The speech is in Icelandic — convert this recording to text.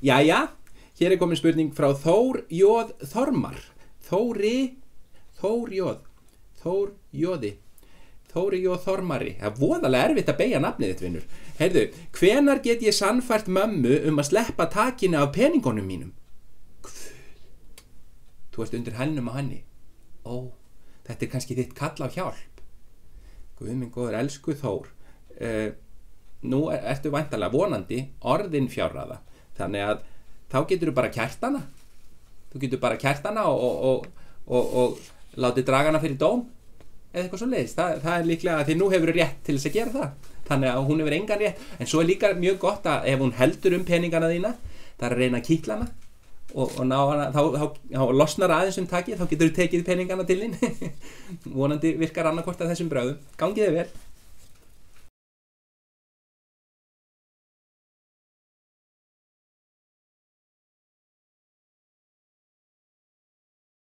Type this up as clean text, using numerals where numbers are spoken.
Jæja, hér komin spurning frá Þór Jóð Þormar. Þóri Jóð Þormari. Það er voðalega erfitt að beygja nafnið þitt, vinur. Heyrðu, hvenær get ég sannfært mömmu að sleppa takinu af peningunum mínum? Þú ert undir hælnum á henni. Þetta kannski þitt kall á hjálp. Guð minn góður, elsku Þór. Nú ertu væntanlega vonandi orðin fjárráða. Þannig að þá getur þú bara kært hana. Þú getur bara kært hana og látið draga hana fyrir dóm. Eða eitthvað svo leiðist. Það er líklega að því nú hefur rétt til þess að gera það. Þannig að hún hefur engan rétt. En svo er líka mjög gott að ef hún heldur peningana þína, það er að reyna að kýtla hana og ná hana, þá losnar aðeins takið, þá getur þú tekið peningana til þín. Vonandi virkar annarkvort af þessum brögðum. Gangið þér vel.